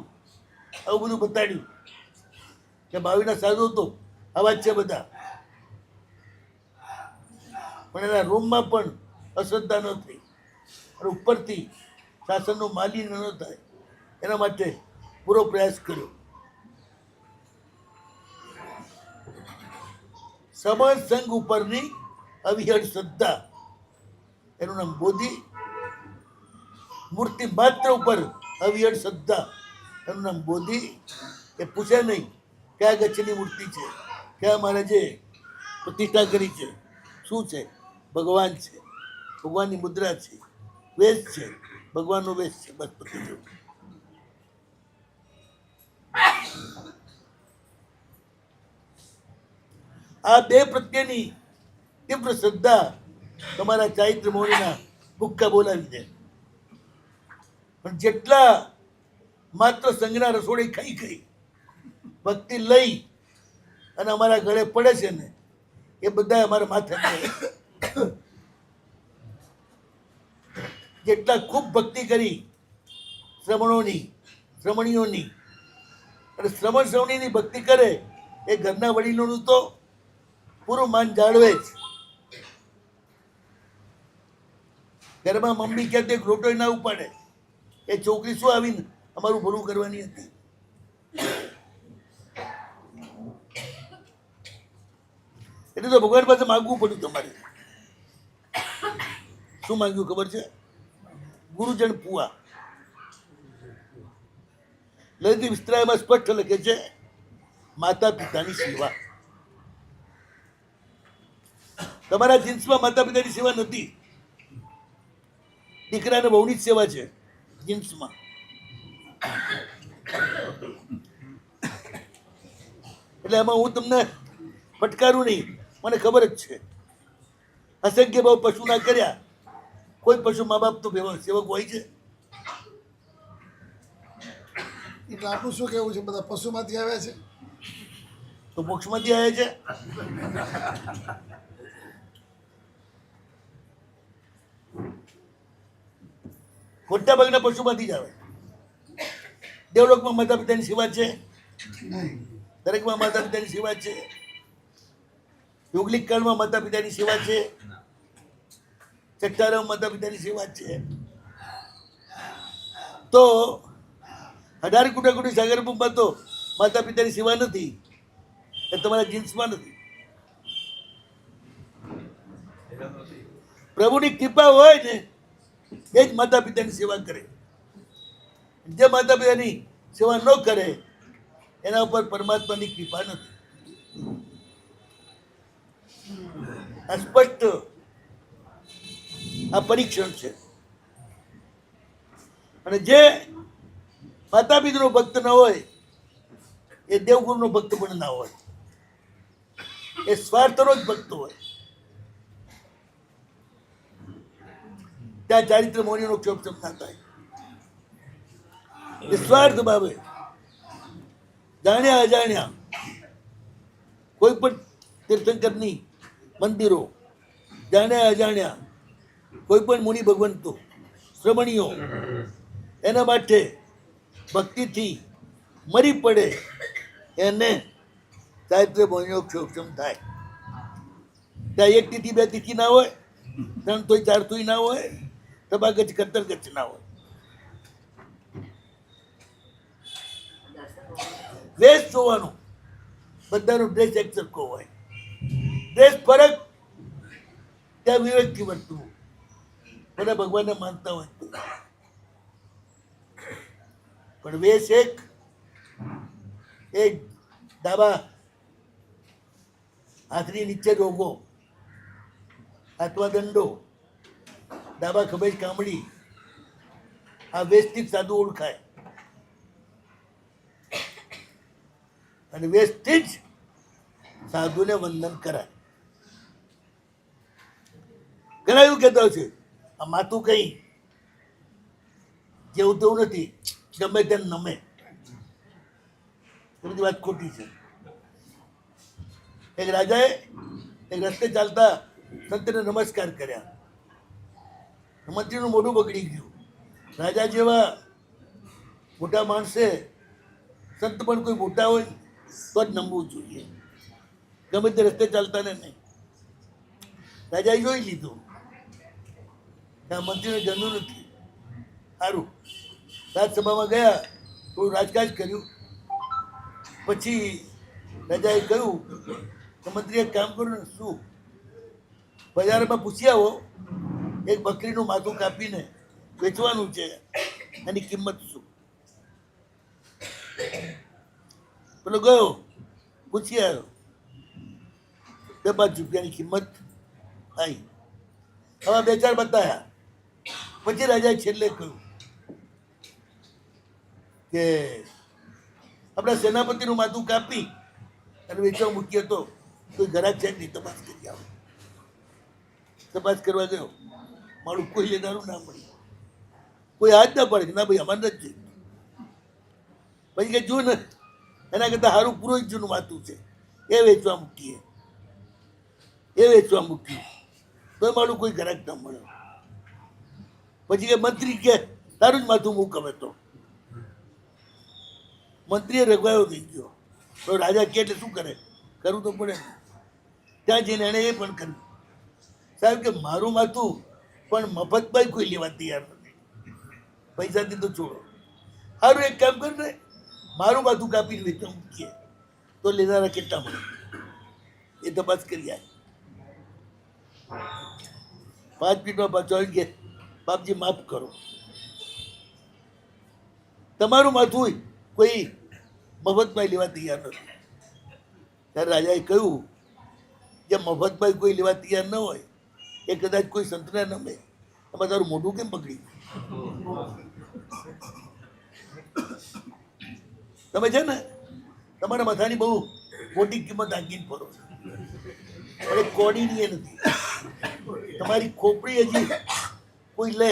Speaker 1: આવું બધું બતાડ્યું કે ભાવિના સાધુ તો આવા જ છે બધા. પણ એના રૂમમાં પણ અશ્રદ્ધા ન થઈ અને ઉપરથી શાસનનું માલિન્ય ન થાય એના માટે પૂરો પ્રયાસ કર્યો. સમાજ સંઘ ઉપરની અવિહળ શ્રદ્ધા, એનું નામ બોધિ. મૂર્તિ માત્ર ઉપર અવિહળ શ્રદ્ધા, એનું નામ બોધિ. એ પૂછે નહીં કયા ગચ્છની મૂર્તિ છે, ક્યાં મહારાજે પ્રતિષ્ઠા કરી છે, શું છે? ભગવાન છે, ભગવાનની મુદ્રા છે, વેશ છે, ભગવાનનો વેશ છે, બસ પતી ગયું. આ બે પ્રત્યેની તીવ્ર શ્રદ્ધા તમારા ચારિત્ર મૌનીના ભૂક્કા બોલાવી દે. પણ જેટલા માત્ર સંઘના રસોડે ખાઈ ખાઈ ભક્તિ લઈ અને અમારા ગળે પડે છે ને, એ બધા અમારા માથે પડે. જેટલા ખૂબ ભક્તિ કરી શ્રમણોની, શ્રમણીઓની, અને શ્રમણ શ્રવણીની ભક્તિ કરે એ ઘરના વડીલોનું તો પૂરું માન જાળવે જ. ઘરમાં મમ્મી કહે તે રોટોય ના ઉપાડે, એ છોકરી શું આવીને અમારું ભલું કરવાની હતી. એટલે તો ભગવાન પાસે માગવું પડ્યું તમારે. શું માંગ્યું ખબર છે? ગુરુજન પુઆ. લલિત વિસ્તરાયમાં સ્પષ્ટ લખે છે, માતા પિતાની સેવા. તમારા જીન્સમાં માતા પિતાની સેવા નથી. દીકરાને બહુની જ સેવા છે જીન્સમાં. એટલે એમાં હું તમને ફટકારું નહીં, મને ખબર જ છે. અસંખ્ય ભાવ પશુના કર્યા, કોઈ પશુ મા બાપ તો સેવક હોય છે.
Speaker 3: એટલે આપણું શું કહેવું છે? બધા પશુમાંથી આવ્યા છે
Speaker 1: તો મોક્ષમાંથી આવ્યા છે. મોટા ભાગના પશુમાંથી જ આવે. દેવલોકમાં માતા પિતાની સેવા છે, દરેકમાં માતા પિતાની સેવા છે. યોગલિક કાળમાં માતા પિતાની સેવા છે, ચટ્ટારામાં માતા પિતાની સેવા છે. તો 18 કુટાકુટી સાગરપુરમાં તો માતા પિતાની સેવા નથી, એ તમારા જીન્સમાં નથી. પ્રભુની કૃપા હોય ને એ જ માતા પિતાની સેવા કરે. જે માતા પિતાની સેવા ન કરે એના ઉપર પરમાત્માની કૃપા નથી. આ સ્પષ્ટ આ પરીક્ષણ છે. અને જે માતા પિતાનો ભક્ત ન હોય એ દેવગુરુનો ભક્ત પણ ના હોય, એ સ્વાર્થનો જ ભક્ત હોય. ત્યાં ચારિત્ર મૌનીનો ક્ષોભ ના થાય. નિસ્વાર્થ ભાવે જાણ્યા અજાણ્યા કોઈ પણ તીર્થંકરની મંદિરો, જાણ્યા અજાણ્યા કોઈ પણ મુનિ ભગવંતો શ્રમણીઓ એના માટે ભક્તિથી મરી પડે એને ચારિત્ર મોહિનીઓ ક્ષોક્ષમ થાય. ત્યાં એક તિથિ બે તિથિ ના હોય, ત્રણ તોય ચાર તોય ના હોય, તબા ગચ્છ કત્તર ગચ્છ ના હોય. ડ્રેસ જોવાનું, બધાનો ડ્રેસ એક સરખો હોય. ડ્રેસ ફરક ત્યાં વિવેકથી વર્તવું, બધા ભગવાનને માનતા હોય તો. પણ વેશ એક ડાબા હાથની નીચે રોગો, હાથમાં દંડો, ડાબા ખભે કામડી, આ વેશથી જ સાધુ ઓળખાય. અને વેશથી જ સાધુને વંદન કરાય. ઘણા એવું કહેતા છે આ માથું કઈ જેવું તેવું નથી, ગમે તેને નમે. એ બધી વાત ખોટી છે. એક રાજાએ એક રસ્તે ચાલતા સંતને નમસ્કાર કર્યા. મંત્રીનું મોઢું બગડી ગયું. રાજા જેવા મોટા માણસે, સંત પણ કોઈ મોટા હોય તો જ નમવું જોઈએ, ગમે તે રસ્તે ચાલતા ને નહીં. રાજાએ જોઈ લીધું કે આ મંત્રીને ગમ્યું નથી. સારું, રાજસભામાં ગયા, થોડું રાજકાજ કર્યું. પછી રાજાએ કહ્યું કે મંત્રી એક કામ કરો ને, શું બજારમાં પૂછી આવો, એક બકરીનું માથું કાપીને વેચવાનું છે, એની કિંમત શું? પેલો ગયો, પૂછી આવ્યો, 2-5 રૂપિયાની કિંમત આવી. હવે 2-4 બતાવ્યા. પછી રાજાએ છેલ્લે કહ્યું કે આપણા સેનાપતિનું માથું કાપી અને વેચવા મૂકીએ તો કોઈ ઘરાક છે નહીં, તપાસ કરી આવો. તપાસ કરવા ગયો, મારું કોઈ લેનારું ના મળ્યું. કોઈ હાથ ના પડે કે ના ભાઈ અમારે નથી. પછી કે જો ને એના કરતાં સારું પુરોહિતજીનું માથું છે, એ વેચવા મૂકીએ. એ વેચવા મૂક્યું તો મારું કોઈ ઘરાક ના મળ્યો. પછી કે મંત્રી કે તારું જ માથું મૂક હવે તો. મંત્રીએ રઘવાયો થઈ ગયો. તો રાજા કે એટલે શું કરે, કરવું તો પડે. ત્યાં જઈને એણે એ પણ કર્યું. સાહેબ કે મારું માથું પણ મફતમાં કોઈ લેવા તૈયાર નથી, પૈસાથી તો છોડો. સારું એક કામ કર ને, મારું માથું કાપીને વેચવા મૂકીએ તો લેનારા કેટલા મળે એ તપાસ કરી આવે. 5 મિનિટમાં પાછો આવી ગયા, બાપજી માફ કરો, તમારું માથું કોઈ મફતમાં લેવા તૈયાર નથી. ત્યારે રાજાએ કહ્યું જે મફતમાં કોઈ લેવા તૈયાર ન હોય એ કદાચ કોઈ સંતને નમે, એમાં તારું મોઢું કેમ પકડી? તમે છે ને તમારા માથાની બહુ મોટી કિંમત આંકીને ફરો છો, પણ કોડીની એ નથી. તમારી ખોપડી હજી કોઈ લે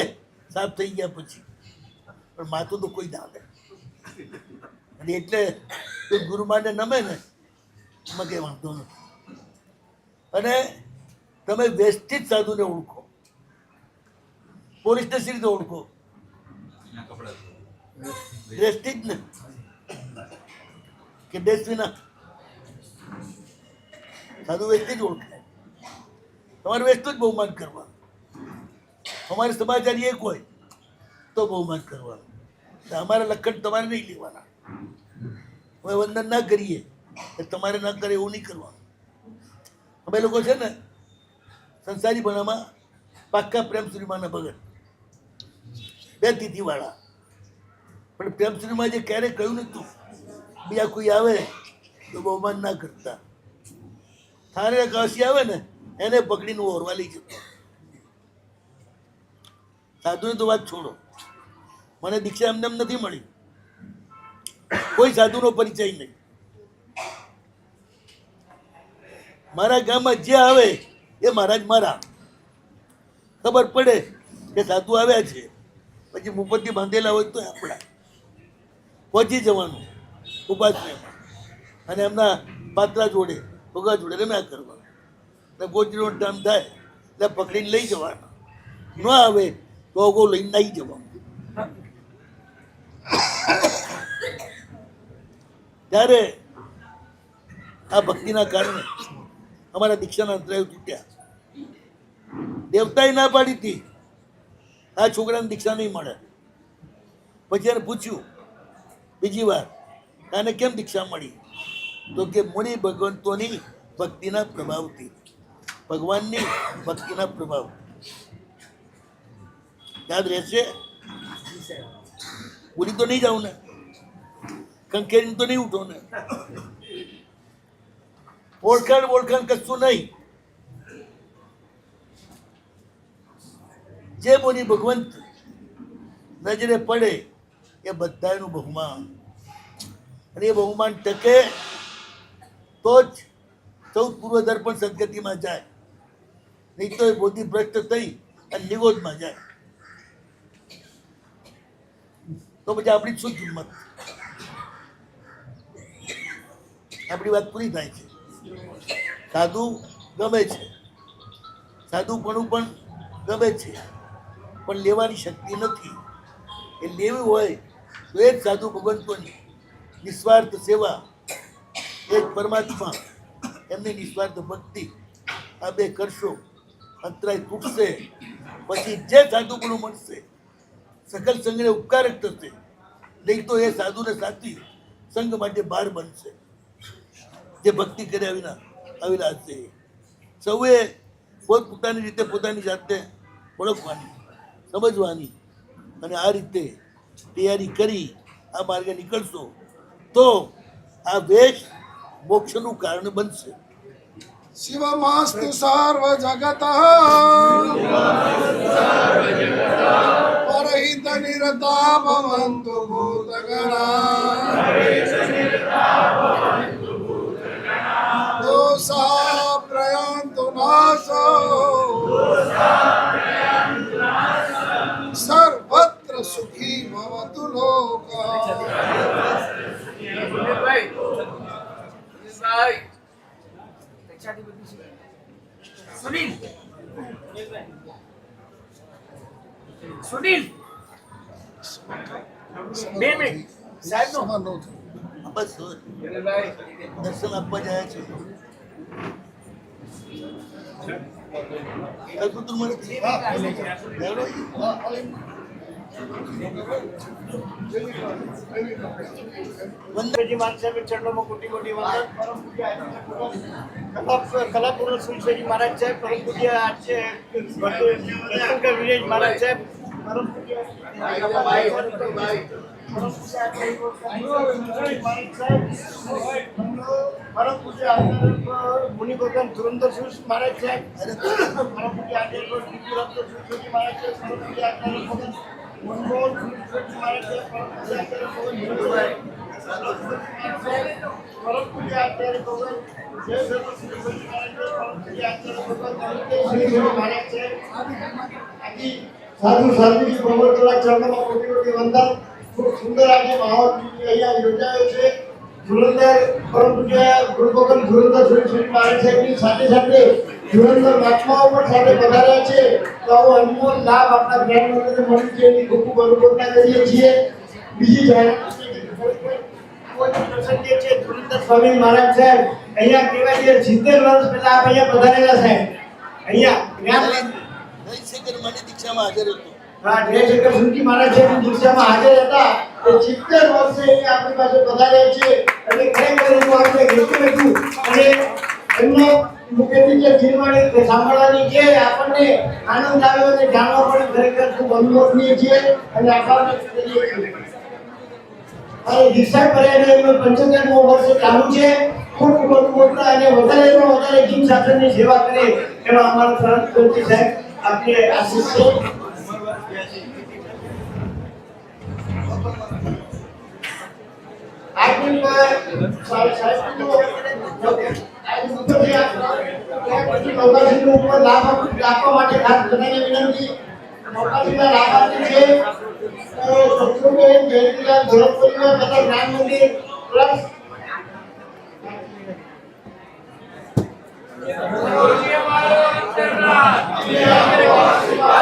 Speaker 1: સાફ થઈ ગયા પછી, પણ માથું તો કોઈ ના લે. અને એટલે કોઈ ગુરુમાને નમે ને એમાં કંઈ વાંધો નથી. અને તમે વેસ્ટથી જ સાધુને ઓળખો, પોલીસને સી રીતે ઓળખો? ડ્રેસથી જ ને, કે ડ્રેસ વિના? સાધુ વેસ્ટથી જ ઓળખાય. તમારે વેસ્ટનું જ બહુમાન કરવાનું. અમારે સમાચારી એક હોય તો બહુમાન કરવાનું. અમારા લખણ તમારે નહીં લેવાના. અમે વંદન ના કરીએ તમારે ના કરે એવું નહીં કરવાનું. અમે લોકો છે ને સંસારી ભણામાં પાક્કા પ્રેમ સુરીમાના ભગત, 2 તિથિવાળા. પણ પ્રેમ સુરીમાં જે ક્યારેય કહ્યું નતું બીજા કોઈ આવે તો બહુમાન ના કરતા. થારે કાશી આવે ને એને પકડીને ઓરવા લઈ જતો. સાધુની તો વાત છોડો, મને દીક્ષા એમને એમ નથી મળી, કોઈ સાધુનો પરિચય નહીં. મારા ગામમાં જે આવે એ મહારાજ મારા. ખબર પડે કે સાધુ આવ્યા છે, પછી મુપતથી બાંધેલા હોય તો આપણા. પહોંચી જવાનું ઉપાસનામાં અને એમના પાત્રા જોડે ભોગા જોડે રમ્યા કરવાનું. એટલે ગોચરીનો ટાઈમ થાય એટલે પકડીને લઈ જવાના, ન આવે તો અગો લઈને નાહી જવાનું. ત્યારે આ ભક્તિના કારણે અમારા દીક્ષાના અંતરાયો તૂટ્યા. દેવતાએ ના પાડી હતી આ છોકરાને દીક્ષા નહીં મળે. પછી એને પૂછ્યું બીજી વાર આને કેમ દીક્ષા મળી? તો કે મુનિ ભગવંતોની ભક્તિના પ્રભાવથી, ભગવાનની ભક્તિના પ્રભાવ. યાદ રહેશે? ભૂલી તો નહીં જાઉં ને, કંકેરી તો નહીં ઉઠો ને. ઓળખાણ કશું નહીં. જે મુનિ ભગવંત નજરે પડે એ બધાનું બહુમાન, અને એ બહુમાન ટકે તો જ 14 પૂર્વધર પણ સદગતિમાં જાય, નહીં તો એ બોધિ ભ્રષ્ટ થઈ અને નિગોદમાં જાય. તો પછી આપણી શું કિંમત? આપણી વાત પૂરી થાય છે. સાધુ ગમે છે, સાધુપણું પણ ગમે છે, પણ લેવાની શક્તિ નથી. એ લેવી હોય તો એ જ સાધુ ભગવંતોની નિસ્વાર્થ સેવા, એ જ પરમાત્મા, એમની નિસ્વાર્થ ભક્તિ, આ બે કરશો અંતરાય તૂટશે. પછી જે સાધુપણું મળશે સકલ સંઘને ઉપકારક થશે, નહીં તો એ સાધુને સાથી સંઘ માટે બહાર બનશે. જે ભક્તિ કર્યા વિના આવેલા હશે સૌએ પોતપોતાની રીતે પોતાની જાતને ઓળખવાની, સમજવાની, અને આ રીતે તૈયારી કરી આ માર્ગે નીકળશો તો આ વેશ મોક્ષનું કારણ બનશે.
Speaker 3: શિવમાસ્તુ સર્વ જગત પરહિત નિરતા ભવન્તુ ભૂતગણા દોષા પ્રયાન્તુ નાશો સર્વત્ર સુખી ભવતુ લોકઃ.
Speaker 5: સુનિલ સુનિલ બે મિનિટ સાહેબ નો
Speaker 3: સમાન ન થયું.
Speaker 1: બસ દર્શન આપવા જાય છે. કલ્પતરુ મને લેવડો.
Speaker 6: વંદનજી મહારાજ ચરણોમાં કોટી કોટી વંદન. કલાપુર સુલસેજી મહારાજ સાહેબ, પરમ પૂજ્ય આચાર્ય વિજય મહારાજ સાહેબ, પરમ પૂજ્ય પરમ પૂજ્ય મુનિ ભગવાન ધુરંધર મહારાજ સાહેબ, પરમ પૂજ્ય આચાર્ય મહારાજ સાહેબ, પરમ પૂજ્ય આચાર્ય મનમોહન મહારાજ સાહેબ, પરમ પૂજ્ય આચાર્ય ભગવાન જય સરસ્વતી મહારાજ સાહેબ, પરમ પૂજ્ય આચાર્ય ભગવાન મહારાજ સાહેબ. સાધુ સાધુજી ભગવતોના ચરણોમાં કોટી કોટી વંદન. ખૂબ સુંદર આજે માહોલ અહીંયા યોજાયો છે. ધુરંધર પરમ પૂજ્ય ગુરુભગવાન ધુરંધર સુરી મહારાજ સાહેબની સાથે સાથે ધુરંધર મહાત્માઓ પણ સાથે પધાર્યા છે. તો આવો અનમોલ લાભ આપણા જ્ઞાનમંત્રને મળ્યું છે એની ખૂબ ખૂબ અનુભવતા કરીએ છીએ. બીજી પ્રસંગે છે ધુરંધર સ્વામી મહારાજ સાહેબ અહીંયા કેવા છે 70 વર્ષ પહેલા આપ અહીંયા પધારેલા સાહેબ. અહીંયા જ્ઞાન
Speaker 1: જયશંકર માની દીક્ષામાં હાજર હતો.
Speaker 6: હા, જયશંકર સુરજી મહારાજ સાહેબની દીક્ષામાં હાજર હતા. એ 70 વર્ષે એ આપણી પાસે પધાર્યા છે. અને ખરેખર હું આપણે કહેતું હતું અને એમનો મુખેથી જે જીવવાણી સાંભળવાની જે આપણને આનંદ આવ્યો અને જાણવા પણ ખરેખર ખૂબ અનુભવનીય છે અને આભાર વ્યક્ત કરીએ છીએ. અને દીક્ષા કર્યાને એમનો 75મો વર્ષ ચાલુ છે. ખૂબ ખૂબ અનુભવતા અને વધારેમાં વધારે જીવ શાસનની સેવા કરે એવા અમારા સરસ ગુરુજી સાહેબ આપને આશીષ છે. આજની સાહેબનો પછી નવરાત્રીનો ઉપર લાભ આપવા માટે ખાસ બધાને વિનંતી. મોકાજીના લાભાર્થી છે શત્રુબેન જયંતિલાલ ધોળકપુરીના તથા જ્ઞાન મંદિર ટ્રસ્ટ
Speaker 5: ગુરુજી અમારો અંતરનાથ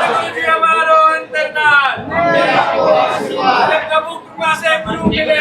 Speaker 5: ગુરુજી અમારો અંતરનાથ પ્રભુ કૃપા से गुरु मिले